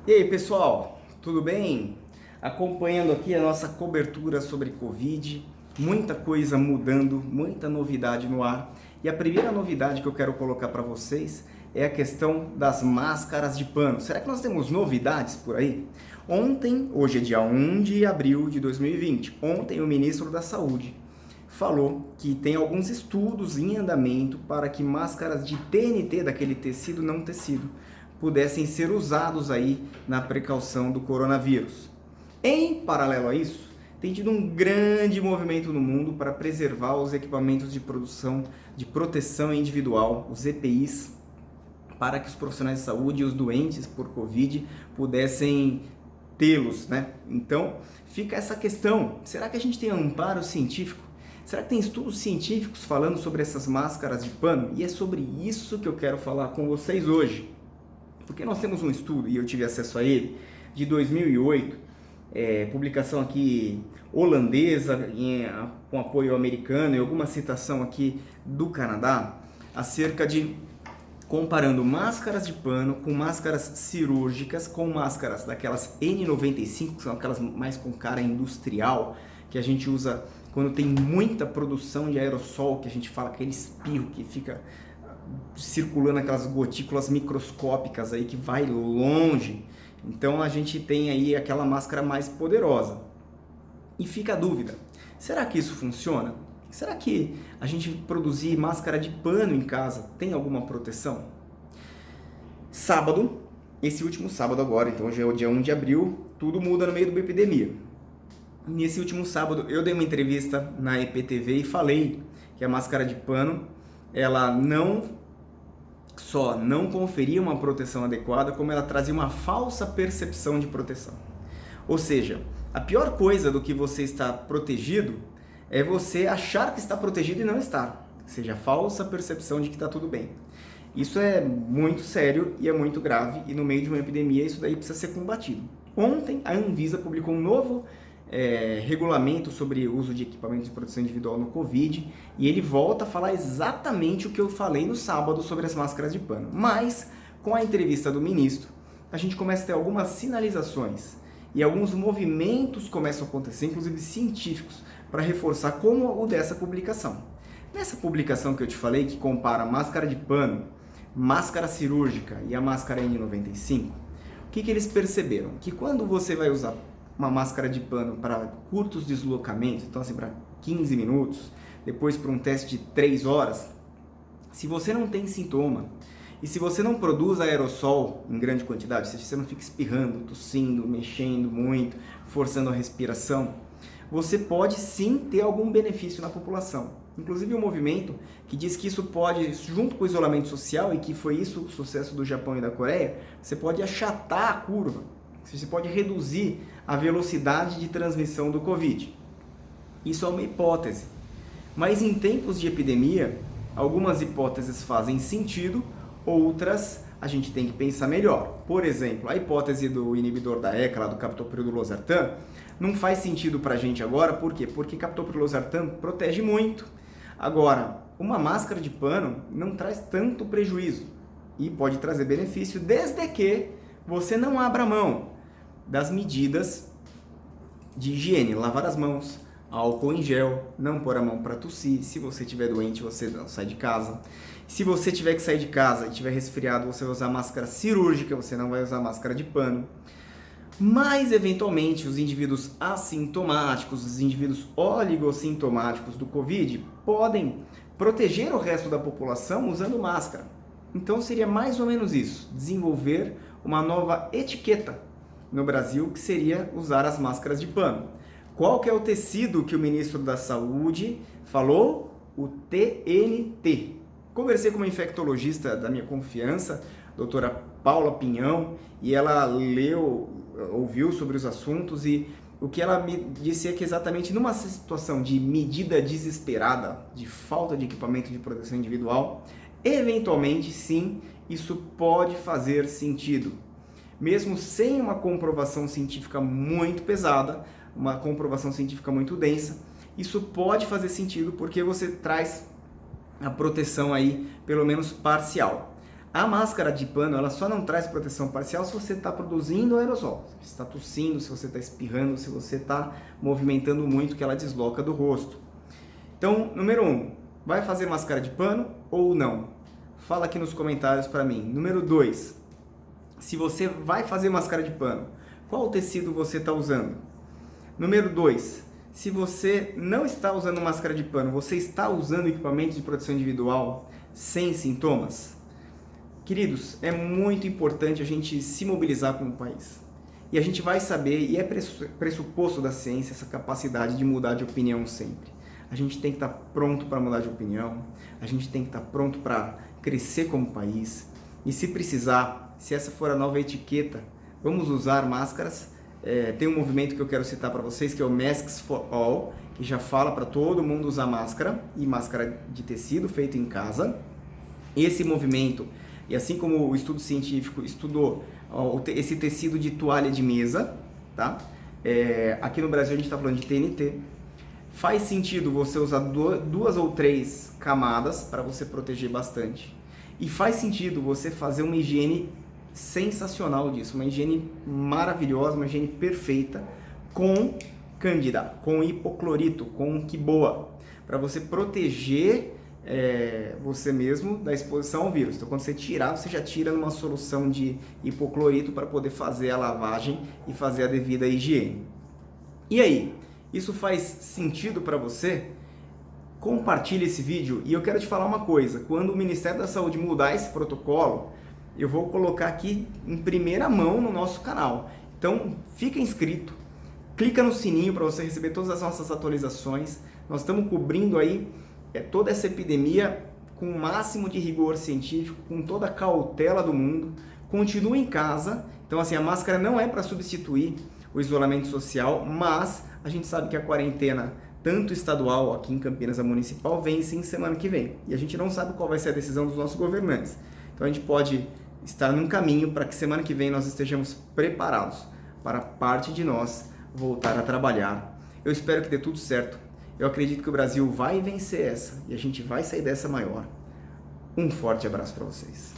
E aí, pessoal, tudo bem? Acompanhando aqui a nossa cobertura sobre Covid, muita coisa mudando, muita novidade no ar. E a primeira novidade que eu quero colocar para vocês é a questão das máscaras de pano. Será que nós temos novidades por aí? Ontem, hoje é dia 1 de abril de 2020, ontem o ministro da Saúde falou que tem alguns estudos em andamento para que máscaras de TNT, daquele tecido não tecido, pudessem ser usados aí na precaução do coronavírus. Em paralelo a isso, tem tido um grande movimento no mundo para preservar os equipamentos de produção de proteção individual, os EPIs, para que os profissionais de saúde e os doentes por Covid pudessem tê-los, né? Então, fica essa questão, será que a gente tem amparo científico? Será que tem estudos científicos falando sobre essas máscaras de pano? E é sobre isso que eu quero falar com vocês hoje. Porque nós temos um estudo, e eu tive acesso a ele, de 2008, publicação aqui holandesa, com apoio americano, e alguma citação aqui do Canadá, acerca de comparando máscaras de pano com máscaras cirúrgicas, com máscaras daquelas N95, que são aquelas mais com cara industrial, que a gente usa quando tem muita produção de aerossol, que a gente fala aquele espirro que fica circulando aquelas gotículas microscópicas aí que vai longe. Então a gente tem aí aquela máscara mais poderosa. E fica a dúvida, será que isso funciona? Será que a gente produzir máscara de pano em casa tem alguma proteção? Sábado, esse último sábado agora, então hoje é o dia 1 de abril, tudo muda no meio da epidemia. Nesse último sábado eu dei uma entrevista na EPTV e falei que a máscara de pano ela não conferia uma proteção adequada, como ela trazia uma falsa percepção de proteção. Ou seja, a pior coisa do que você estar protegido é você achar que está protegido e não estar. Ou seja, a falsa percepção de que está tudo bem. Isso é muito sério e é muito grave, e no meio de uma epidemia isso daí precisa ser combatido. Ontem a Anvisa publicou um novo regulamento sobre o uso de equipamentos de proteção individual no Covid, e ele volta a falar exatamente o que eu falei no sábado sobre as máscaras de pano. Mas, com a entrevista do ministro, a gente começa a ter algumas sinalizações e alguns movimentos começam a acontecer, inclusive científicos, para reforçar como o dessa publicação. Nessa publicação que eu te falei, que compara a máscara de pano, máscara cirúrgica e a máscara N95, o que eles perceberam? Que quando você vai usar uma máscara de pano para curtos deslocamentos, então assim para 15 minutos, depois para um teste de 3 horas, se você não tem sintoma e se você não produz aerossol em grande quantidade, se você não fica espirrando, tossindo, mexendo muito, forçando a respiração, você pode sim ter algum benefício na população. Inclusive um movimento que diz que isso pode, junto com o isolamento social, e que foi isso o sucesso do Japão e da Coreia, você pode achatar a curva, você pode reduzir a velocidade de transmissão do Covid. Isso é uma hipótese. Mas em tempos de epidemia, algumas hipóteses fazem sentido, outras a gente tem que pensar melhor. Por exemplo, a hipótese do inibidor da ECA, lá do captopril do losartan, não faz sentido para a gente agora, por quê? Porque captopril losartan protege muito. Agora, uma máscara de pano não traz tanto prejuízo e pode trazer benefício desde que você não abra mão das medidas de higiene, lavar as mãos, álcool em gel, não pôr a mão para tossir, se você estiver doente você não sai de casa, se você tiver que sair de casa e estiver resfriado você vai usar máscara cirúrgica, você não vai usar máscara de pano, mas eventualmente os indivíduos assintomáticos, os indivíduos oligossintomáticos do Covid podem proteger o resto da população usando máscara. Então seria mais ou menos isso, desenvolver uma nova etiqueta no Brasil, que seria usar as máscaras de pano. Qual que é o tecido que o ministro da Saúde falou? O TNT. Conversei com uma infectologista da minha confiança, doutora Paula Pinhão, e ela ouviu sobre os assuntos, e o que ela me disse é que exatamente numa situação de medida desesperada, de falta de equipamento de proteção individual, eventualmente sim, isso pode fazer sentido. Mesmo sem uma comprovação científica muito pesada, uma comprovação científica muito densa, isso pode fazer sentido porque você traz a proteção aí, pelo menos parcial. A máscara de pano, ela só não traz proteção parcial se você está produzindo aerosol. Se você está tossindo, se você está espirrando, se você está movimentando muito, que ela desloca do rosto. Então, número 1, vai fazer máscara de pano ou não? Fala aqui nos comentários para mim. Número 2, se você vai fazer máscara de pano, qual tecido você está usando? Número 2, se você não está usando máscara de pano, você está usando equipamentos de proteção individual sem sintomas? Queridos, é muito importante a gente se mobilizar como país. E a gente vai saber, e é pressuposto da ciência, essa capacidade de mudar de opinião sempre. A gente tem que estar pronto para mudar de opinião, a gente tem que estar pronto para crescer como país. E se precisar, se essa for a nova etiqueta, vamos usar máscaras. Tem um movimento que eu quero citar para vocês, que é o Masks for All, que já fala para todo mundo usar máscara, e máscara de tecido feito em casa. Esse movimento, e assim como o estudo científico estudou esse tecido de toalha de mesa, tá? Aqui no Brasil a gente está falando de TNT. Faz sentido você usar 2 ou 3 camadas para você proteger bastante. E faz sentido você fazer uma higiene sensacional disso, uma higiene maravilhosa, uma higiene perfeita, com cândida, com hipoclorito, com quiboa, para você proteger você mesmo da exposição ao vírus. Então, quando você tirar, você já tira numa solução de hipoclorito para poder fazer a lavagem e fazer a devida higiene. E aí, isso faz sentido para você? Compartilhe esse vídeo. E eu quero te falar uma coisa, quando o Ministério da Saúde mudar esse protocolo, eu vou colocar aqui em primeira mão no nosso canal. Então, fica inscrito, clica no sininho para você receber todas as nossas atualizações. Nós estamos cobrindo aí toda essa epidemia com o máximo de rigor científico, com toda a cautela do mundo. Continue em casa. Então, assim, a máscara não é para substituir o isolamento social, mas a gente sabe que a quarentena, tanto estadual, aqui em Campinas, a municipal, vence em semana que vem. E a gente não sabe qual vai ser a decisão dos nossos governantes. Então, a gente pode estar num caminho para que semana que vem nós estejamos preparados para parte de nós voltar a trabalhar. Eu espero que dê tudo certo. Eu acredito que o Brasil vai vencer essa e a gente vai sair dessa maior. Um forte abraço para vocês.